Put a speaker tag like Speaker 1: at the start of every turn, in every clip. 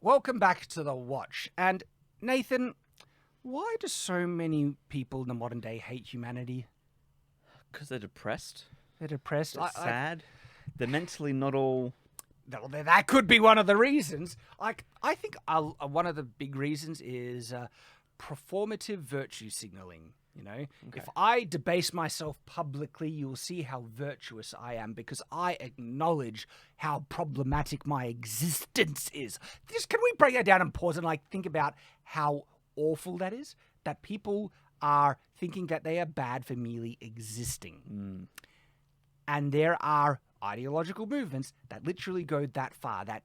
Speaker 1: welcome back to The Watch. And Nathan, why do so many people in the modern day hate humanity?
Speaker 2: Because they're depressed.
Speaker 1: They're depressed.
Speaker 2: They're sad. They're mentally not all...
Speaker 1: That could be one of the reasons. Like, I think one of the big reasons is performative virtue signaling. You know, If I debase myself publicly, you'll see how virtuous I am because I acknowledge how problematic my existence is. Can we break that down and pause and think about how awful that is? That people are thinking that they are bad for merely existing. And there are ideological movements that literally go that far, that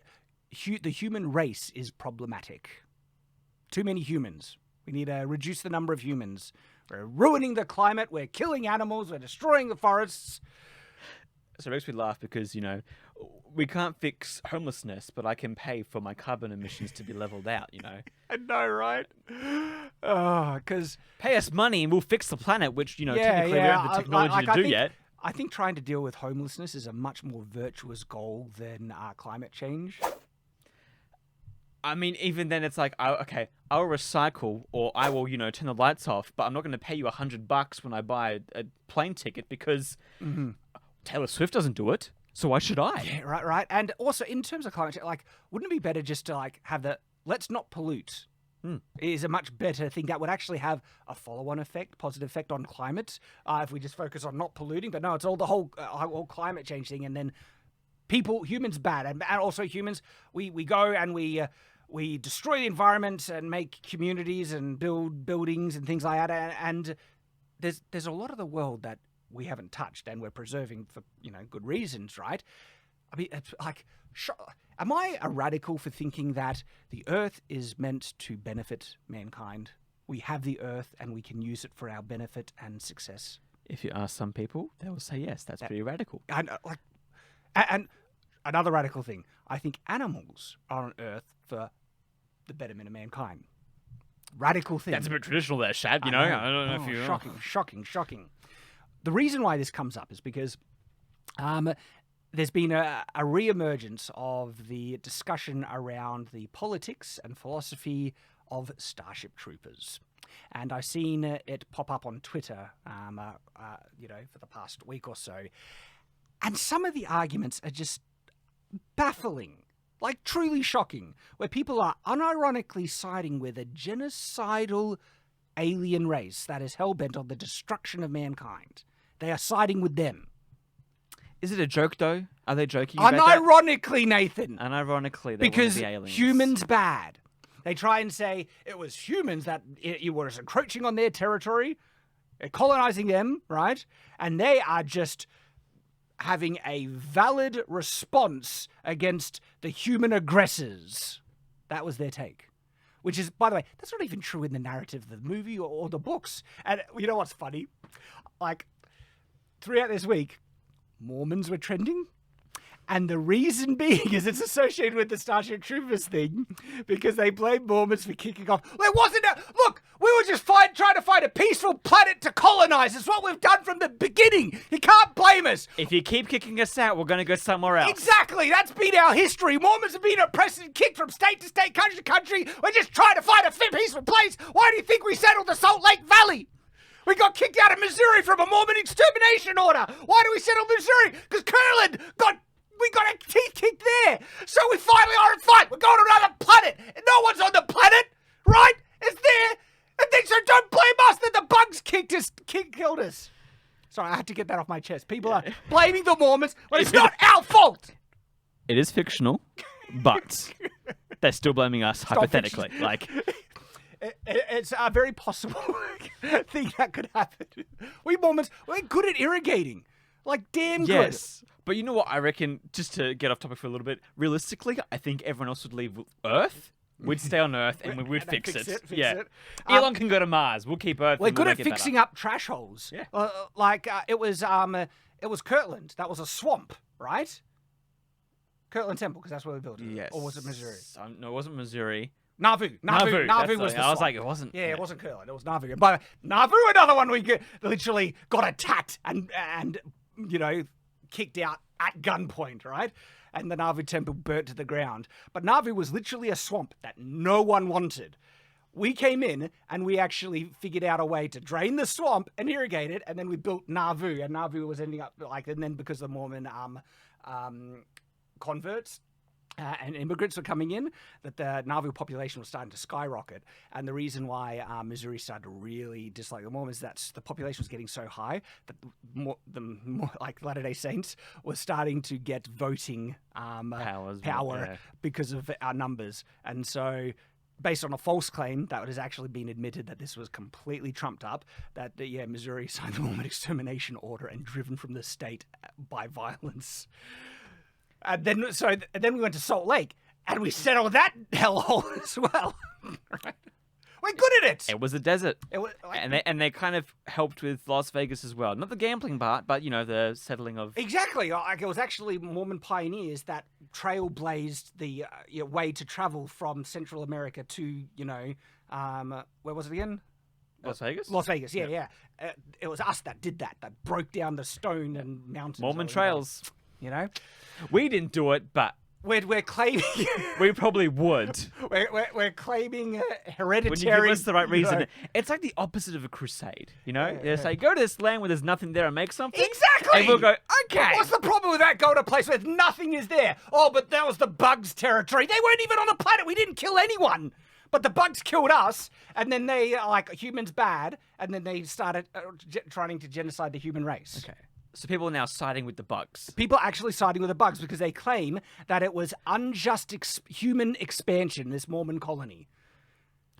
Speaker 1: the human race is problematic. Too many humans. We need to reduce the number of humans. We're ruining the climate. We're killing animals. We're destroying the forests.
Speaker 2: So it makes me laugh because, we can't fix homelessness, but I can pay for my carbon emissions to be leveled out,
Speaker 1: I know, right? Because
Speaker 2: pay us money and we'll fix the planet, which, technically we don't have the technology to do yet.
Speaker 1: I think trying to deal with homelessness is a much more virtuous goal than climate change.
Speaker 2: I mean, even then it's like, I'll recycle or I will, turn the lights off, but I'm not going to pay you $100 when I buy a plane ticket because Taylor Swift doesn't do it. So why should I?
Speaker 1: Yeah, right. And also in terms of climate change, wouldn't it be better just to have let's not pollute? It is a much better thing that would actually have a follow-on effect, positive effect on climate if we just focus on not polluting. But no, it's all the whole climate change thing. And then humans bad. And also humans, we go and we destroy the environment and make communities and build buildings and things like that. And there's a lot of the world that we haven't touched and we're preserving for, good reasons, right? I mean, it's am I a radical for thinking that the Earth is meant to benefit mankind? We have the Earth and we can use it for our benefit and success.
Speaker 2: If you ask some people, they will say yes. That's pretty radical.
Speaker 1: And another radical thing, I think animals are on Earth for the betterment of mankind. Radical thing.
Speaker 2: That's a bit traditional there, Shad. I don't know if you...
Speaker 1: Shocking. The reason why this comes up is because there's been a re-emergence of the discussion around the politics and philosophy of Starship Troopers. And I've seen it pop up on Twitter, for the past week or so. And some of the arguments are just baffling, truly shocking, where people are unironically siding with a genocidal alien race that is hell-bent on the destruction of mankind. They are siding with them.
Speaker 2: Is it a joke, though? Are they joking about that?
Speaker 1: Unironically, Nathan.
Speaker 2: Unironically,
Speaker 1: because
Speaker 2: the aliens.
Speaker 1: humans bad. They try and say it was humans that you were encroaching on their territory, colonizing them, right? And they are just having a valid response against the human aggressors. That was their take. Which is, by the way, that's not even true in the narrative of the movie or the books. And you know what's funny? Throughout this week, Mormons were trending. And the reason being is it's associated with the Starship Troopers thing because they blame Mormons for kicking off. It wasn't look, we were just trying to find a peaceful planet to colonize. It's what we've done from the beginning. You can't blame us.
Speaker 2: If you keep kicking us out, we're going to go somewhere else.
Speaker 1: Exactly. That's been our history. Mormons have been oppressed and kicked from state to state, country to country. We're just trying to find a peaceful place. Why do you think we settled the Salt Lake Valley? We got kicked out of Missouri from a Mormon extermination order. Why do we settle Missouri? Because we got our teeth kicked there. So we finally are in fight. We're going to another planet. And no one's on the planet, right? It's there. And then so don't blame us that the bugs killed us. Sorry, I had to get that off my chest. People are blaming the Mormons when it's not our fault.
Speaker 2: It is fictional, but they're still blaming us hypothetically.
Speaker 1: It's a very possible thing that could happen. We Mormons, we're good at irrigating. Damn good.
Speaker 2: Yes. But you know what I reckon, just to get off topic for a little bit, realistically, I think everyone else would leave Earth. We'd stay on Earth and we would fix it. Fix it. Elon can go to Mars. We'll keep Earth.
Speaker 1: We're good at fixing up trash holes.
Speaker 2: Yeah.
Speaker 1: It was Kirtland. That was a swamp, right? Kirtland Temple, because that's where we built it.
Speaker 2: Yes.
Speaker 1: Or was it Missouri?
Speaker 2: No, it wasn't Missouri.
Speaker 1: Nauvoo was the swamp.
Speaker 2: I was like, it wasn't.
Speaker 1: Yeah, it wasn't Kirtland. It was Nauvoo. But Nauvoo, another one we literally got attacked and kicked out at gunpoint, right? and the Nauvoo temple burnt to the ground. But Nauvoo was literally a swamp that no one wanted. We came in and we actually figured out a way to drain the swamp and irrigate it, and then we built Nauvoo, and Nauvoo was ending up and then because the Mormon converts and immigrants were coming in, that the Nauvoo population was starting to skyrocket. And the reason why Missouri started to really dislike the Mormons is that the population was getting so high that the more like Latter-day Saints were starting to get voting power because of our numbers. And so, based on a false claim that has actually been admitted that this was completely trumped up, that Missouri signed the Mormon extermination order and driven from the state by violence. And then we went to Salt Lake and we settled that hellhole as well. Right? We're good at it.
Speaker 2: It was a desert.
Speaker 1: It was,
Speaker 2: and they kind of helped with Las Vegas as well. Not the gambling part, but the settling of...
Speaker 1: Exactly. Like, it was actually Mormon pioneers that trailblazed the way to travel from Central America to, where was it again?
Speaker 2: Las Vegas?
Speaker 1: Las Vegas, yeah. It was us that did that broke down the stone and mountains.
Speaker 2: Mormon trails.
Speaker 1: We
Speaker 2: didn't do it, but...
Speaker 1: We're claiming...
Speaker 2: we probably would.
Speaker 1: We're claiming hereditary...
Speaker 2: When you give us the right reason. It's like the opposite of a crusade, They say, go to this land where there's nothing there and make something.
Speaker 1: Exactly!
Speaker 2: And we'll go, okay.
Speaker 1: What's the problem with that? Go to a place where nothing is there. Oh, but that was the bugs' territory. They weren't even on the planet. We didn't kill anyone. But the bugs killed us, and then they, humans bad, and then they started trying to genocide the human race.
Speaker 2: Okay. So people are now siding with the bugs.
Speaker 1: People are actually siding with the bugs because they claim that it was unjust human expansion, this Mormon colony.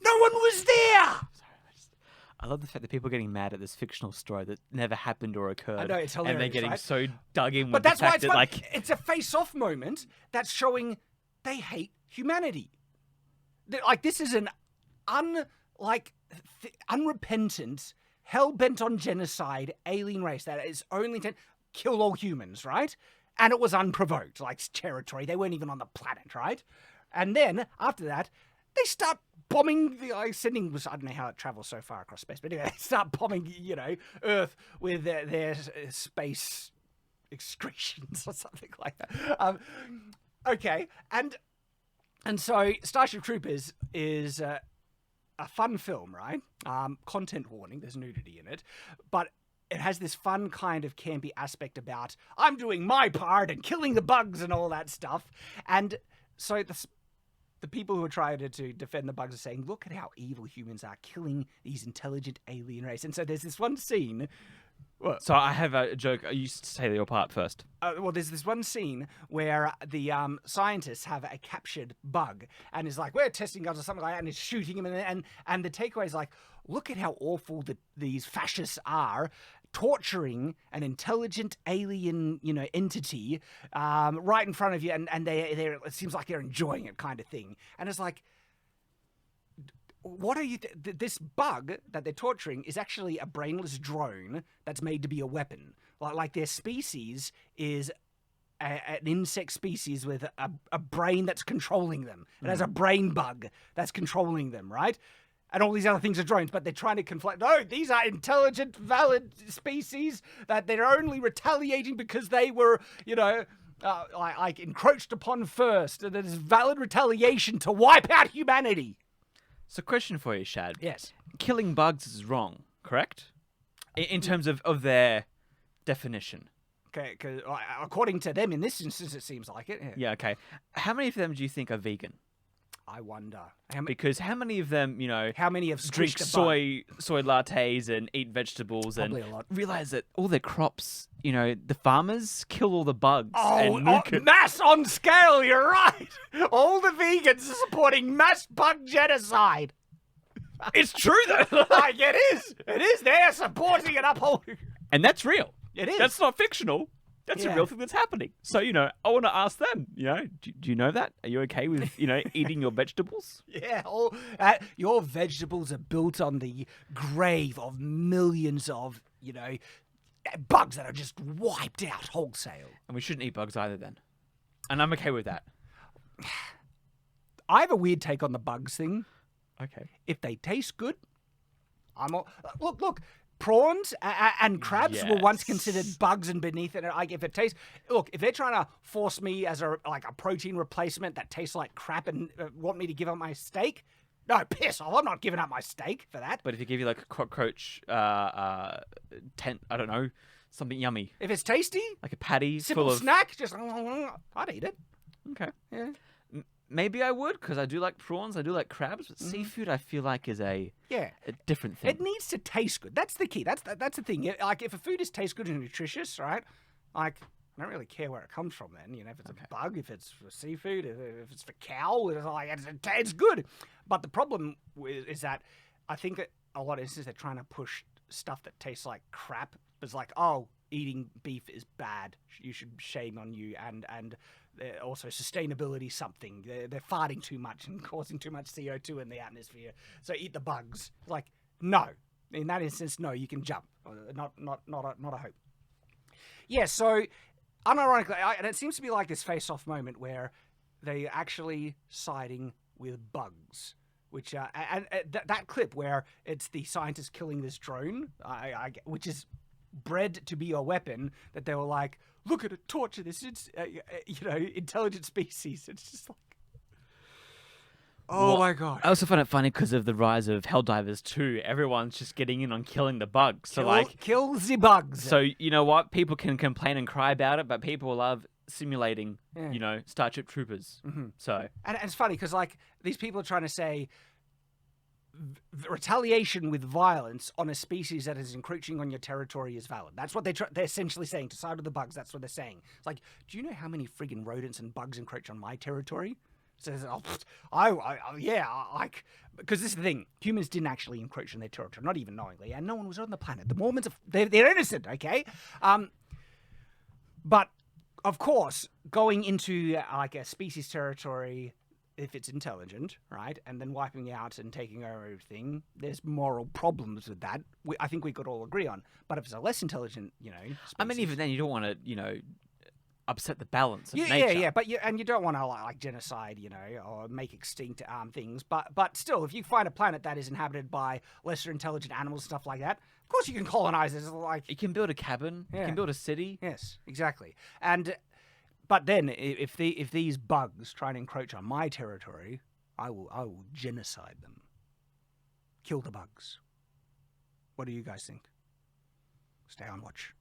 Speaker 1: No one was there!
Speaker 2: I love the fact that people are getting mad at this fictional story that never happened or occurred.
Speaker 1: I know, it's hilarious,
Speaker 2: and they're getting
Speaker 1: right?
Speaker 2: so dug in with
Speaker 1: but that's
Speaker 2: the fact
Speaker 1: why
Speaker 2: that,
Speaker 1: it's a face-off moment that's showing they hate humanity. This is an unrepentant, hell-bent on genocide alien race that is only to kill all humans, right? And it was unprovoked, territory. They weren't even on the planet, right? And then, after that, they start bombing sending... I don't know how it travels so far across space, but anyway, they start bombing, Earth with their space excretions or something like that. Okay, and so Starship Troopers is... a fun film, right? Content warning, there's nudity in it, but it has this fun kind of campy aspect about I'm doing my part and killing the bugs and all that stuff. And so the people who are trying to defend the bugs are saying, look at how evil humans are, killing these intelligent alien race. And so there's this one scene...
Speaker 2: So I have a joke. You say your part first.
Speaker 1: There's this one scene where the scientists have a captured bug and is like, we're testing guns or something like that, and is shooting him. And the takeaway is like, look at how awful these fascists are, torturing an intelligent alien, entity right in front of you, and they're it seems like they're enjoying it, kind of thing. And it's like, what are you... this bug that they're torturing is actually a brainless drone that's made to be a weapon. Like their species is an insect species with a brain that's controlling them. It has a brain bug that's controlling them, right? And all these other things are drones, but they're trying to conflate. No, these are intelligent, valid species that they're only retaliating because they were, encroached upon first. And it is valid retaliation to wipe out humanity.
Speaker 2: So, question for you, Shad.
Speaker 1: Yes.
Speaker 2: Killing bugs is wrong, correct? In terms of their definition.
Speaker 1: Okay, because according to them, in this instance, it seems like it.
Speaker 2: Yeah, okay. How many of them do you think are vegan?
Speaker 1: I wonder.
Speaker 2: Because how many of them,
Speaker 1: how many have
Speaker 2: drink soy lattes and eat vegetables
Speaker 1: Probably
Speaker 2: and
Speaker 1: a lot.
Speaker 2: realize that all their crops, the farmers kill all the bugs and nuke it.
Speaker 1: Mass on scale, you're right. All the vegans are supporting mass bug genocide.
Speaker 2: It's true, though.
Speaker 1: It is. It is. They're supporting and upholding.
Speaker 2: And that's real.
Speaker 1: It is.
Speaker 2: That's not fictional. That's a real thing that's happening. So, I want to ask them, do you know that? Are you okay with, eating your vegetables?
Speaker 1: Yeah. Your vegetables are built on the grave of millions of, bugs that are just wiped out wholesale.
Speaker 2: And we shouldn't eat bugs either then. And I'm okay with that.
Speaker 1: I have a weird take on the bugs thing.
Speaker 2: Okay.
Speaker 1: If they taste good, I'm all... Look, prawns and crabs were once considered
Speaker 2: Yes.
Speaker 1: bugs and beneath it. Like, if it tastes, look, if they're trying to force me as a protein replacement that tastes like crap and want me to give up my steak, no, piss off. I'm not giving up my steak for that.
Speaker 2: But if you give you like a cockroach, I don't know, something yummy,
Speaker 1: If it's tasty,
Speaker 2: like a patty
Speaker 1: simple
Speaker 2: full of.
Speaker 1: snack, just I'd eat it.
Speaker 2: Okay.
Speaker 1: Yeah.
Speaker 2: Maybe I would, because I do like prawns, I do like crabs, but seafood I feel like is a different thing.
Speaker 1: It needs to taste good. That's the key. That's the thing. Like, if a food tastes good and nutritious, right? Like, I don't really care where it comes from then. You know, if it's a bug, if it's for seafood, if it's for cow, it's like, it's good. But the problem is that I think a lot of instances they're trying to push stuff that tastes like crap. It's like, oh, eating beef is bad. You should shame on you. And also sustainability something. They're farting too much and causing too much CO2 in the atmosphere. So eat the bugs. Like, no. In that instance, no, you can jump. Not a hope. Yeah, so unironically, and it seems to be like this face-off moment where they're actually siding with bugs. Which and that clip where it's the scientists killing this drone, which is bred to be a weapon, that they were like, look at it, torture this, it's intelligent species. It's just like, oh my god.
Speaker 2: I also find it funny because of the rise of Helldivers too. Everyone's just getting in on killing the bugs. So
Speaker 1: kill the bugs.
Speaker 2: So you know what? People can complain and cry about it, but people love simulating, Starship Troopers.
Speaker 1: Mm-hmm.
Speaker 2: So
Speaker 1: and it's funny because like these people are trying to say retaliation with violence on a species that is encroaching on your territory is valid. That's what they're essentially saying. To side with the bugs, that's what they're saying. It's like, do you know how many friggin' rodents and bugs encroach on my territory? Says, because this is the thing. Humans didn't actually encroach on their territory, not even knowingly, and no one was on the planet. The Mormons, they're innocent, okay? But of course, going into like a species territory, if it's intelligent, right, and then wiping out and taking over everything, there's moral problems with that. I think we could all agree on. But if it's a less intelligent, species,
Speaker 2: I mean, even then, you don't want to, upset the balance of nature.
Speaker 1: Yeah. But you don't want to like genocide, or make extinct things. But still, if you find a planet that is inhabited by lesser intelligent animals, stuff like that, of course you can colonize it. Like,
Speaker 2: you can build a cabin.
Speaker 1: Yeah.
Speaker 2: You can build a city.
Speaker 1: Yes, exactly. But then, if these bugs try and encroach on my territory, I will genocide them. Kill the bugs. What do you guys think? Stay on watch.